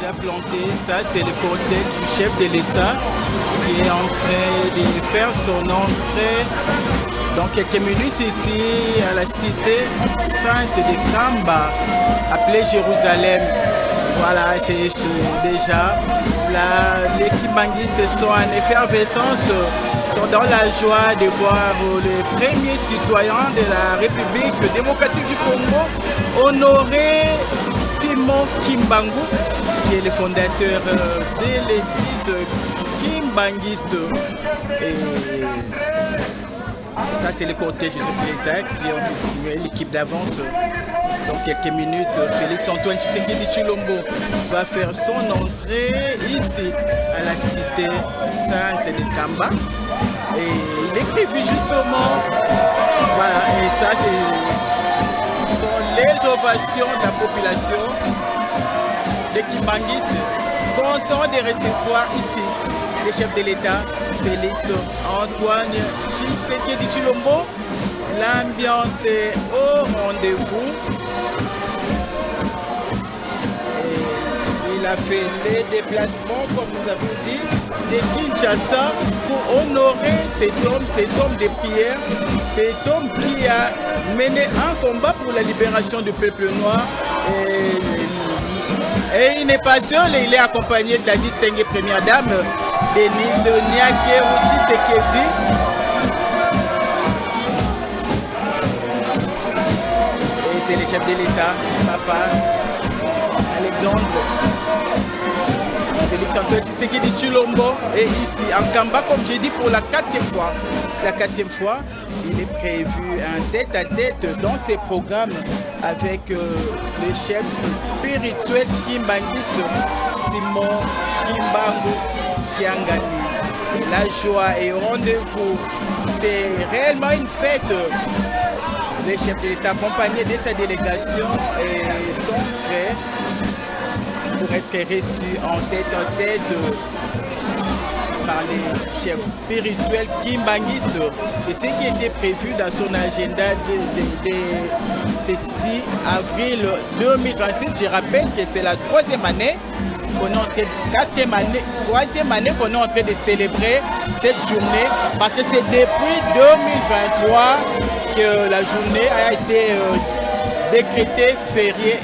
déjà planté. Ça, c'est le cortège du chef de l'État qui est en train de faire son entrée dans quelques minutes ici à la cité sainte de Kamba, appelée Jérusalem. Voilà, c'est déjà les Kimbanguistes sont en effervescence, sont dans la joie de voir le premier citoyen de la République démocratique du Congo honorer Simon Kimbangu, qui est le fondateur de l'église Kimbanguiste. Et ça, c'est le cortège du chef de l'État qui ont continué l'équipe d'avance. Dans quelques minutes, Félix-Antoine Tshisekedi Tshilombo va faire son entrée ici à la cité sainte de Kamba. Et il est prévu justement, voilà, et ça sont les ovations de la population des Kimbanguistes, contents de recevoir ici le chef de l'État, Félix-Antoine Tshisekedi Tshilombo. L'ambiance est au rendez-vous. Il a fait les déplacements, comme nous avons dit, de Kinshasa pour honorer cet homme de prière, cet homme qui a mené un combat pour la libération du peuple noir. Et il n'est pas seul, il est accompagné de la distinguée première dame, Denise Nyakeru Tshisekedi. Et c'est le chef de l'État, papa Alexandre Félix-Antoine Tshisekedi Tshilombo est ici en Kamba, comme j'ai dit, pour la quatrième fois. La quatrième fois, il est prévu un tête-à-tête dans ses programmes avec le chef spirituel kimbanguiste Simon Kimbangu Kiangani. Et la joie est au rendez-vous. C'est réellement une fête. Le chef de l'État accompagné de sa délégation est entré pour être reçu en tête par les chefs spirituels kimbanguistes. C'est ce qui était prévu dans son agenda de ce 6 avril 2026. Je rappelle que c'est la troisième année qu'on est en train de célébrer cette journée, parce que c'est depuis 2023 que la journée a été décrétée fériée.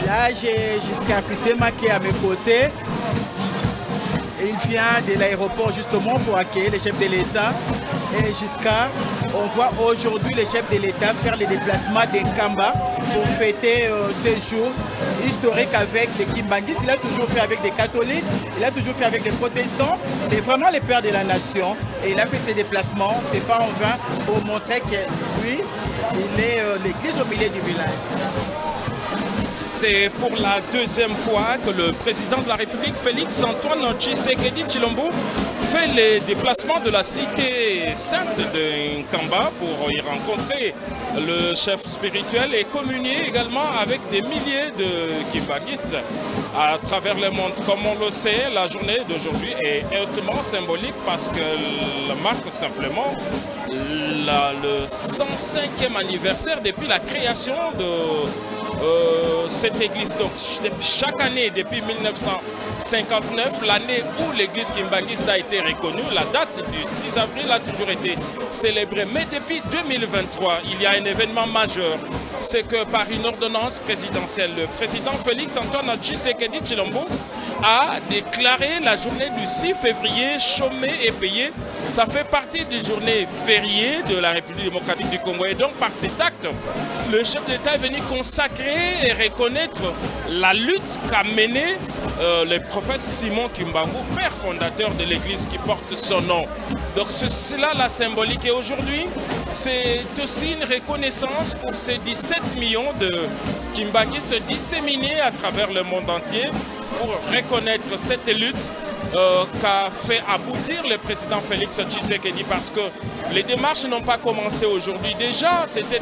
Là, j'ai jusqu'à Kusema qui est à mes côtés. Il vient de l'aéroport justement pour accueillir les chefs de l'État. Et jusqu'à, on voit aujourd'hui les chefs de l'État faire les déplacements d'Nkamba pour fêter ce jour historique avec les Kimbanguistes. Il a toujours fait avec des catholiques, il a toujours fait avec des protestants. C'est vraiment le père de la nation. Et il a fait ses déplacements, c'est pas en vain, pour montrer que lui, il est l'église au milieu du village. C'est pour la deuxième fois que le président de la République, Félix Antoine Tshisekedi Tshilombo, fait les déplacements de la cité sainte de Nkamba pour y rencontrer le chef spirituel et communier également avec des milliers de Kimbanguistes à travers le monde. Comme on le sait, la journée d'aujourd'hui est hautement symbolique parce qu'elle marque simplement le 105e anniversaire depuis la création de cette église. Donc chaque année depuis 1959, l'année où l'église kimbanguiste a été reconnue, la date du 6 avril a toujours été célébrée. Mais depuis 2023, il y a un événement majeur. C'est que par une ordonnance présidentielle, le président Félix Antoine Tshisekedi Tshilombo a déclaré la journée du 6 février chômée et payée. Ça fait partie des journées fériées de la République démocratique du Congo. Et donc par cet acte, le chef d'État est venu consacrer et reconnaître la lutte qu'a menée le prophète Simon Kimbangu, père fondateur de l'église qui porte son nom. Donc c'est là la symbolique. Et aujourd'hui, c'est aussi une reconnaissance pour ces 17 millions de Kimbanguistes disséminés à travers le monde entier pour reconnaître cette lutte qu'a fait aboutir le président Félix Tshisekedi, parce que les démarches n'ont pas commencé aujourd'hui. Déjà, c'était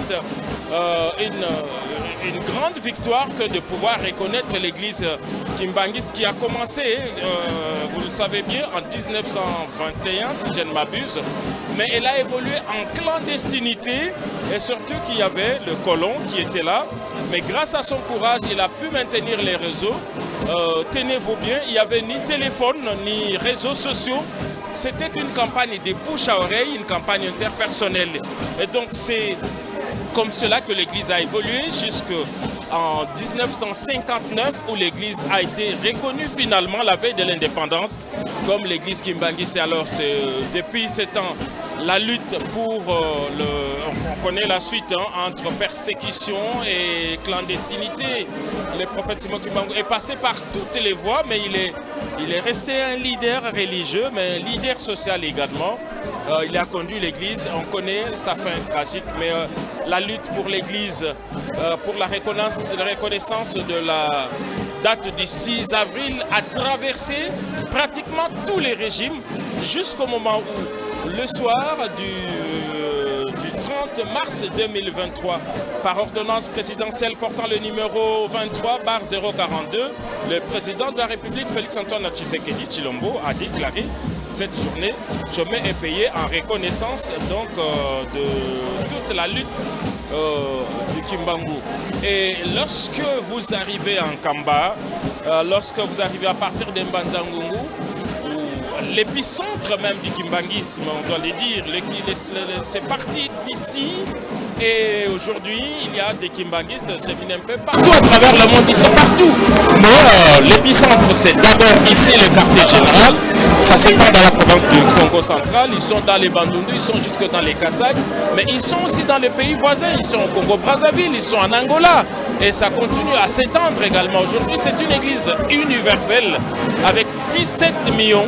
une grande victoire que de pouvoir reconnaître l'église kimbanguiste qui a commencé, vous le savez bien, en 1921, si je ne m'abuse, mais elle a évolué en clandestinité et surtout qu'il y avait le colon qui était là. Mais grâce à son courage, il a pu maintenir les réseaux. Tenez-vous bien, il n'y avait ni téléphone, ni réseaux sociaux. C'était une campagne de bouche à oreille, une campagne interpersonnelle. Et donc c'est comme cela que l'église a évolué jusqu'en 1959 où l'église a été reconnue finalement la veille de l'indépendance comme l'église kimbanguiste. Alors depuis ce temps, la lutte pour on connaît la suite entre persécution et clandestinité. Le prophète Simon Kimbangu est passé par toutes les voies, mais il est resté un leader religieux, mais un leader social également. Il a conduit l'église, on connaît sa fin tragique, mais la lutte pour l'église, pour la reconnaissance de la date du 6 avril a traversé pratiquement tous les régimes jusqu'au moment où, le soir du 30 mars 2023, par ordonnance présidentielle portant le numéro 23/042, le président de la République, Félix Antoine Tshisekedi Tshilombo, a déclaré cette journée chômée et payée en reconnaissance donc de toute la lutte du Kimbangu. Et lorsque vous arrivez en Kamba, lorsque vous arrivez à partir de Mbanzangungu, l'épicentre même du kimbanguisme, on doit le dire, c'est parti d'ici. Et aujourd'hui, il y a des kimbanguistes, je viens un peu partout à travers le monde, ils sont partout. Mais l'épicentre, c'est d'abord ici le quartier général. Ça c'est pas dans la province du Congo central, ils sont dans les Bandundu, ils sont jusque dans les Kasaï, mais ils sont aussi dans les pays voisins, ils sont au Congo-Brazzaville, ils sont en Angola. Et ça continue à s'étendre également. Aujourd'hui, c'est une église universelle avec 17 millions.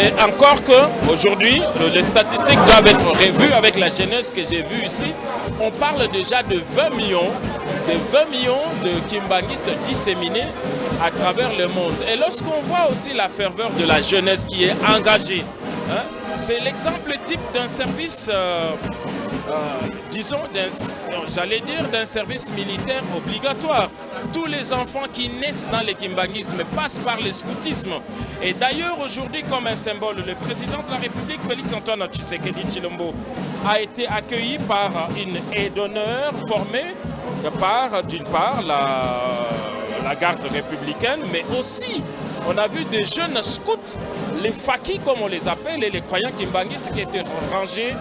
Et encore qu'aujourd'hui, les statistiques doivent être revues avec la jeunesse que j'ai vue ici. On parle déjà de 20 millions de kimbanguistes disséminés à travers le monde. Et lorsqu'on voit aussi la ferveur de la jeunesse qui est engagée, hein, c'est l'exemple type d'un service, disons, j'allais dire d'un service militaire obligatoire. Tous les enfants qui naissent dans le kimbanguisme passent par le scoutisme. Et d'ailleurs, aujourd'hui, comme un symbole, le président de la République, Félix Antoine Tshisekedi Tshilombo, a été accueilli par une aide d'honneur formée par, d'une part, la garde républicaine, mais aussi, on a vu des jeunes scouts, les fakis comme on les appelle, et les croyants kimbanguistes qui étaient rangés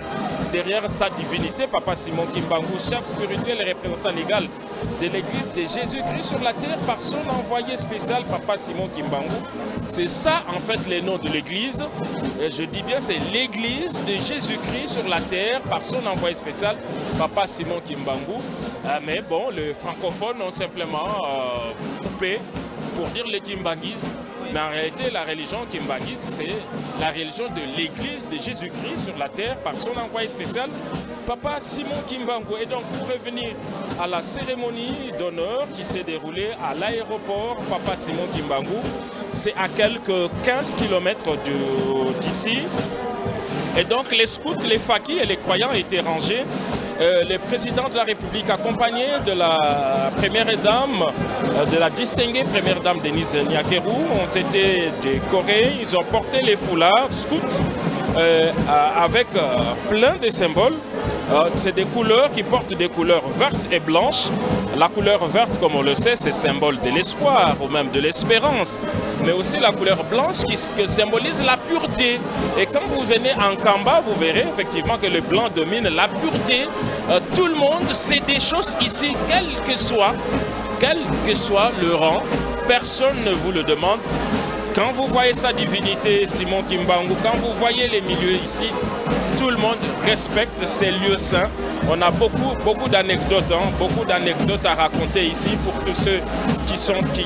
derrière sa divinité, Papa Simon Kimbangu, chef spirituel et représentant légal de l'église de Jésus-Christ sur la terre par son envoyé spécial, Papa Simon Kimbangu. C'est ça en fait le nom de l'église. Je dis bien c'est l'église de Jésus-Christ sur la terre par son envoyé spécial, Papa Simon Kimbangu. Mais bon, les francophones ont simplement coupé pour dire le kimbanguisme. Mais en réalité, la religion kimbanguiste, c'est la religion de l'église de Jésus-Christ sur la terre par son envoyé spécial, Papa Simon Kimbangu. Et donc, pour revenir à la cérémonie d'honneur qui s'est déroulée à l'aéroport Papa Simon Kimbangu, c'est à quelques 15 km d'ici. Et donc, les scouts, les fakis et les croyants étaient rangés. Le président de la République, accompagné de la première dame, de la distinguée première dame Denise Nyakeru, ont été décorés. Ils ont porté les foulards scouts avec plein de symboles. C'est des couleurs qui portent des couleurs vertes et blanches. La couleur verte, comme on le sait, c'est symbole de l'espoir ou même de l'espérance. Mais aussi la couleur blanche qui symbolise la pureté. Et quand vous venez en Kamba, vous verrez effectivement que le blanc domine la pureté. Tout le monde sait des choses ici, quel que soit le rang. Personne ne vous le demande. Quand vous voyez sa divinité, Simon Kimbangu, quand vous voyez les milieux ici, tout le monde respecte ces lieux saints. On a beaucoup d'anecdotes, beaucoup d'anecdotes à raconter ici pour tous ceux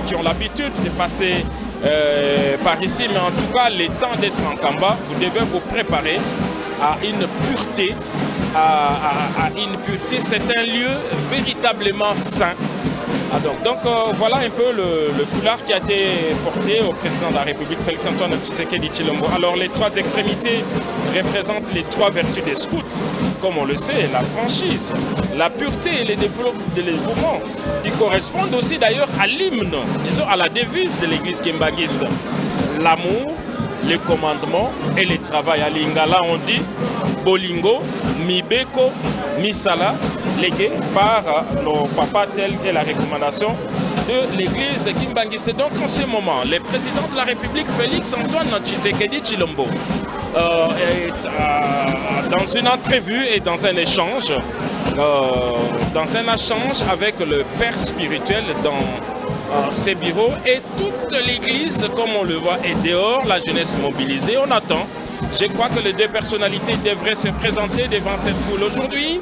qui ont l'habitude de passer par ici. Mais en tout cas, le temps d'être en Kamba, vous devez vous préparer à une pureté. À une pureté, c'est un lieu véritablement saint. Donc voilà un peu le foulard qui a été porté au président de la République, Félix-Antoine Tshisekedi Tshilombo. Alors les trois extrémités représentent les trois vertus des scouts, comme on le sait, la franchise, la pureté et le dévouement, qui correspondent aussi d'ailleurs à l'hymne, disons à la devise de l'église kimbanguiste. L'amour, le commandement et le travail. À Lingala, on dit Bolingo, Mibeko, Misala, légué par nos papas, telle est la recommandation de l'église kimbanguiste. Donc en ce moment, le président de la République, Félix-Antoine Tshisekedi Tshilombo, est dans une entrevue et dans un échange avec le père spirituel dans ses bureaux, et toute l'église, comme on le voit, est dehors, la jeunesse mobilisée. On attend. Je crois que les deux personnalités devraient se présenter devant cette foule. Aujourd'hui,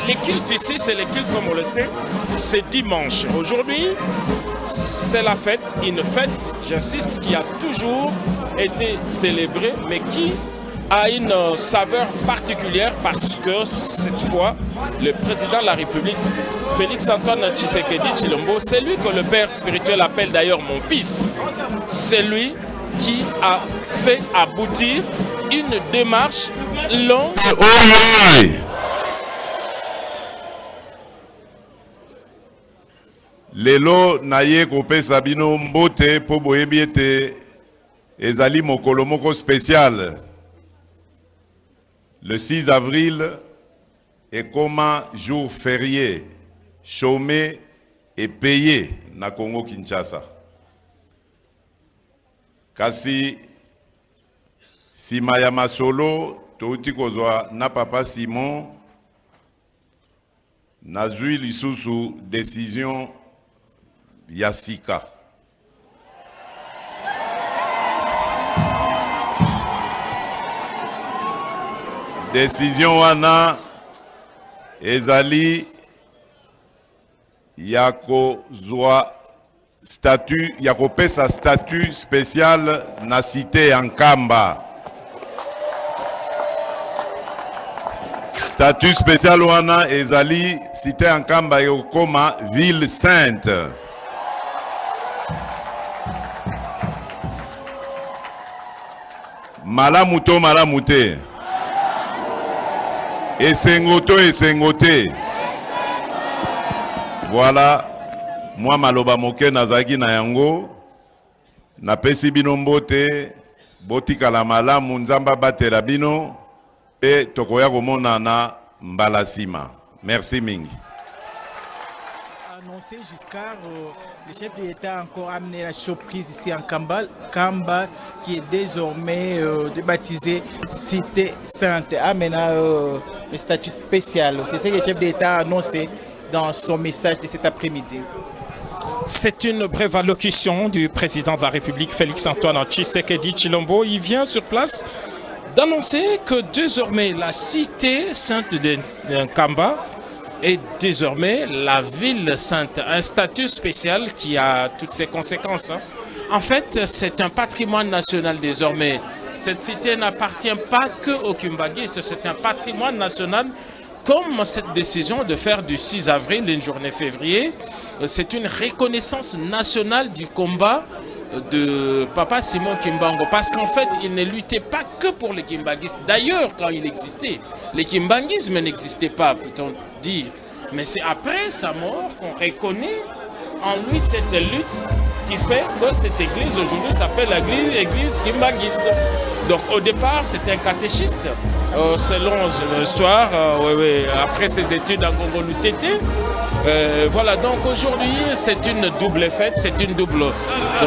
les cultes ici, c'est les cultes comme on le sait, c'est dimanche. Aujourd'hui, c'est la fête, une fête, j'insiste, qui a toujours été célébrée, mais qui a une saveur particulière parce que cette fois, le président de la République, Félix-Antoine Tshisekedi Tshilombo, c'est lui que le père spirituel appelle d'ailleurs mon fils. C'est lui qui a fait aboutir une démarche longue. Lelo naye kopesa bino mbote po boyebi ete ezali mokolo moko spécial. Le 6 avril est comme un jour férié, chômé et payé na Congo Kinshasa. Kasi sima ya masolo touti kozwa na papa Simon nazui lisusu décision Yasika. Décision wana ezali yako zwa statut, yako pesa statut spécial na cité Ankamba. Statut spécial wana ezali cité Ankamba yokoma ville sainte. Malamuto malamute. Esengoto esengote. Voilà, moi maloba moke nazaki na yango, na pesi bino mbote, botika la malamu nzamba batela bino, et tokoya komona na mbalasima. Merci mingi. Annoncé Giscard, le chef de l'État a encore amené la surprise ici en Kamba, Kamba qui est désormais baptisé Cité Sainte. Amena le statut spécial. C'est ce que le chef de l'État a annoncé dans son message de cet après-midi. C'est une brève allocution du président de la République, Félix-Antoine Tshisekedi Tshilombo. Il vient sur place d'annoncer que désormais la cité sainte de Nkamba est désormais la ville sainte. Un statut spécial qui a toutes ses conséquences. En fait, c'est un patrimoine national désormais. Cette cité n'appartient pas que aux Kimbanguistes, c'est un patrimoine national, comme cette décision de faire du 6 avril une journée février. C'est une reconnaissance nationale du combat de Papa Simon Kimbangu, parce qu'en fait, il ne luttait pas que pour les Kimbanguistes. D'ailleurs, quand il existait, les Kimbanguisme n'existait pas, peut-on dire. Mais c'est après sa mort qu'on reconnaît en lui cette lutte qui fait que cette église aujourd'hui s'appelle l'église Kimbanguiste. Donc au départ, c'était un catéchiste. Selon l'histoire, après ses études à Gongolutete. Voilà, donc aujourd'hui, c'est une double fête, c'est une double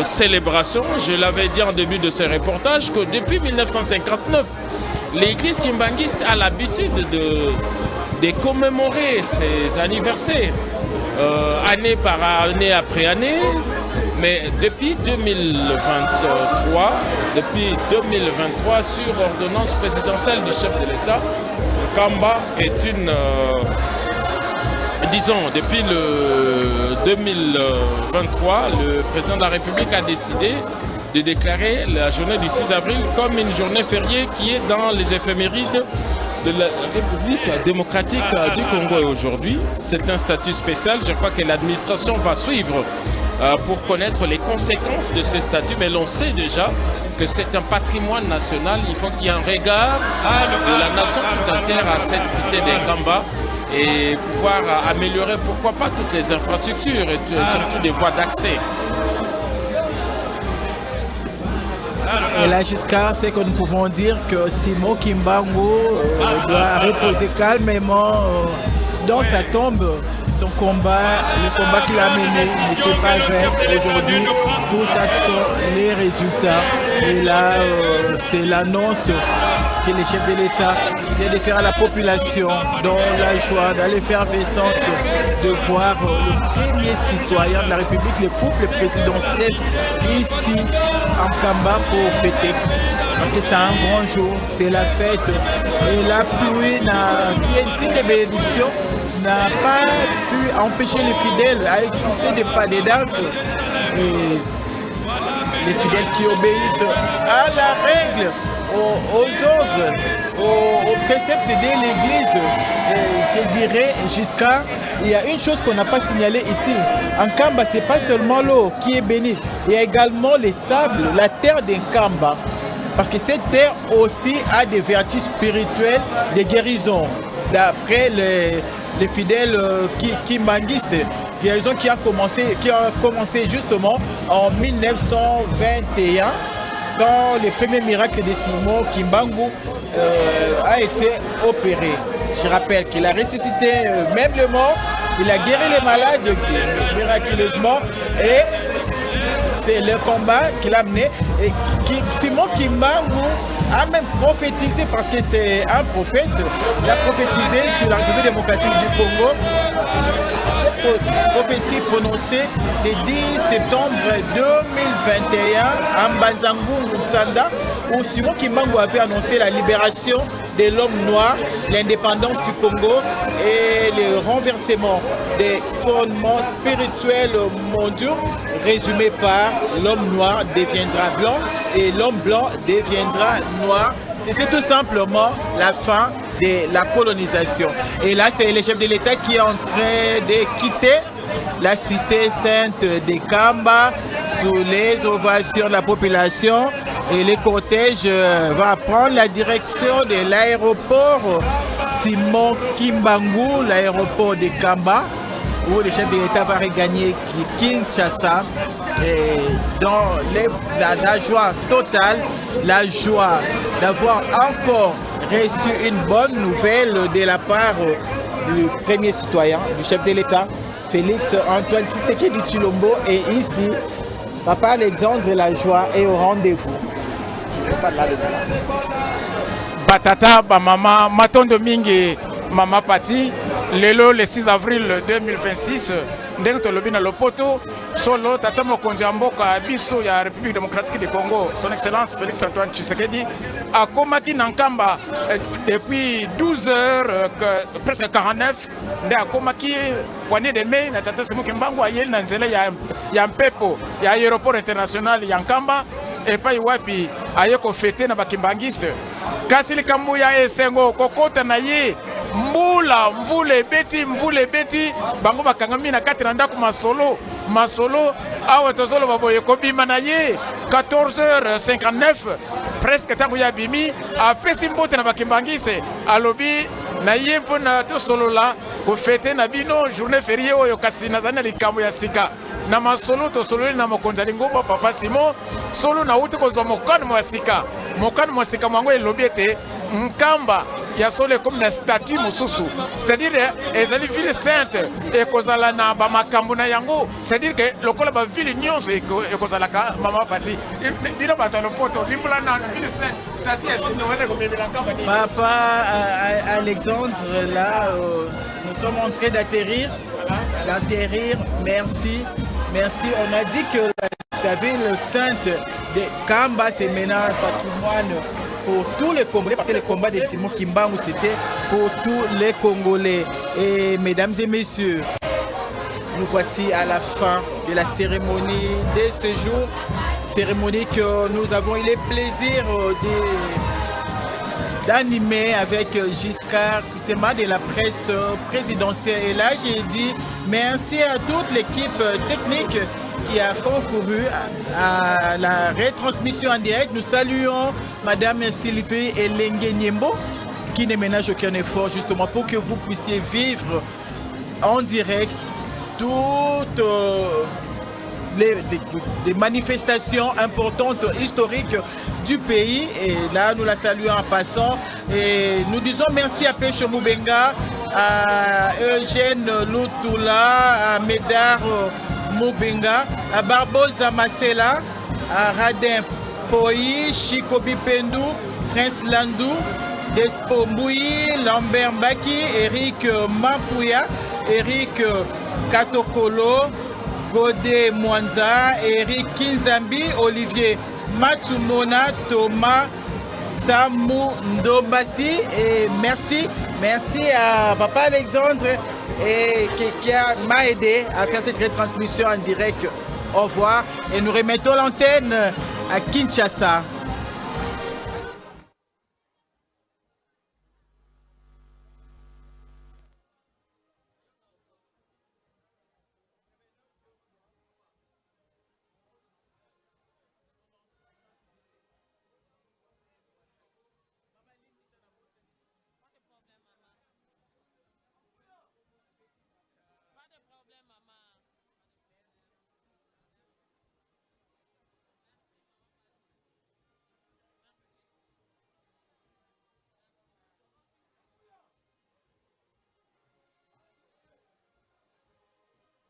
célébration. Je l'avais dit en début de ce reportage que depuis 1959, l'église Kimbanguiste a l'habitude de commémorer ses anniversaires, année par année après année. Mais depuis 2023, sur ordonnance présidentielle du chef de l'État, Nkamba est une... disons, depuis le 2023, le président de la République a décidé de déclarer la journée du 6 avril comme une journée fériée qui est dans les éphémérides de la République démocratique du Congo. Et aujourd'hui, c'est un statut spécial. Je crois que l'administration va suivre pour connaître les conséquences de ces statuts, mais l'on sait déjà que c'est un patrimoine national. Il faut qu'il y ait un regard de la nation tout entière à cette cité des Nkamba et pouvoir améliorer, pourquoi pas, toutes les infrastructures et surtout des voies d'accès. Et là, jusqu'à ce que nous pouvons dire que Simon Kimbangu doit reposer calmement dans sa tombe. Son combat, le combat qu'il a mené n'était pas vain. Aujourd'hui, tout ça sont les résultats. Et là, c'est l'annonce que le chef de l'État vient de faire à la population dans la joie, dans l'effervescence de voir le premier citoyen de la République, le couple présidentiel ici en Nkamba pour fêter. Parce que c'est un grand jour, c'est la fête. Et la pluie qui est ici de bénédiction n'a pas pu empêcher les fidèles à expulser des danses. Et les fidèles qui obéissent à la règle, aux ordres, aux préceptes de l'Église. Je dirais jusqu'à... Il y a une chose qu'on n'a pas signalée ici. En Nkamba, ce n'est pas seulement l'eau qui est bénie. Il y a également les sables, la terre d'Nkamba. Parce que cette terre aussi a des vertus spirituelles de guérison. D'après les fidèles kimbanguistes, guérison qui a commencé justement en 1921, quand le premier miracle de Simon Kimbangu a été opéré. Je rappelle qu'il a ressuscité même le mort, il a guéri les malades miraculeusement, et c'est le combat qu'il a mené. Et Simon Kimbangu a même prophétisé, parce que c'est un prophète, il a prophétisé sur la République démocratique du Congo. Cette prophétie prononcée le 10 septembre 2021 à Mbanzangu Nsanda, où Simon Kimbangu avait annoncé la libération de l'homme noir, l'indépendance du Congo et le renversement des fondements spirituels mondiaux, résumé par l'homme noir deviendra blanc et l'homme blanc deviendra noir. C'était tout simplement la fin de la colonisation. Et là, c'est le chef de l'État qui est en train de quitter la cité sainte de Nkamba sous les ovations de la population. Et le cortège va prendre la direction de l'aéroport Simon Kimbangu, l'aéroport de Nkamba, où le chef de l'État va regagner Kinshasa. Et dans la joie totale, la joie d'avoir encore reçu une bonne nouvelle de la part du premier citoyen, du chef de l'État, Félix-Antoine Tshisekedi Tshilombo. Et ici, Papa Alexandre, la joie est au rendez-vous. Batata, ba mama, matondo mingi, Mama Pati, le 6 avril 2026, ndenge tolobi na lopoto solo tata mokonzi ya mboka biso ya République démocratique du Congo, son excellence Félix Antoine Tshisekedi akomaki na Nkamba depuis 12 heures, presque 49, nde akomaki poignée de main na tata Semuki Mbangu ayeli na nzela ya mpepo ya aéroport international ya Nkamba epai wapi aye kofete na bakimbangiste kasi likambo ya esengo kokota na ye mbula mvule beti bango bakangami na kati na ndako masolo awa tozolo baboye kobima na ye 14h59 presque tango ya bimi apesi mbote na bakimbangise alobi na ye mpona tosolola kofete na bino journée fériée oyo kasi nazali na likambo ya sika na masolo tosololi na mokonzi ya Lingomba Papa Simon solo na uti kozwa mokano mwa sika mwango elobi ete Nkamba ya solo comme na statut mosusu, c'est-à-dire ezali ville sainte ekozala na bamakambo na yango, c'est-à-dire que lokola ba ville nyonso ekozala ka Mama Pati bino bato lopoto limbula na ville sainte statut ya sino wele komemela Nkamba ni Papa Alexandre là nous sommes en train d'atterrir. Merci. On a dit que la ville sainte de Kamba, c'est maintenant un patrimoine pour tous les Congolais, parce que le combat de Simon Kimbangu, c'était pour tous les Congolais. Et mesdames et messieurs, nous voici à la fin de la cérémonie de ce jour. Cérémonie que nous avons eu le plaisir d'animer avec Giscard Kusema de la presse présidentielle. Et là, j'ai dit merci à toute l'équipe technique qui a concouru à la retransmission en direct. Nous saluons Madame Sylvie Elenge Nyembo qui ne ménage aucun effort justement pour que vous puissiez vivre en direct toutes des manifestations importantes, historiques du pays. Et là, nous la saluons en passant. Et nous disons merci à Pécho Moubenga, à Eugène Lutula, à Médard Moubenga, à Barbosa Masela, à Radin Poi, Chikobi Pendou, Prince Landou, Despo Mouyi, Lambert Mbaki, Eric Mampouya, Eric Katokolo, Godé Mwanza, Eric Kinzambi, Olivier Matumona, Thomas Samou Ndombasi. Et merci à Papa Alexandre et qui m'a aidé à faire cette retransmission en direct. Au revoir et nous remettons l'antenne à Kinshasa.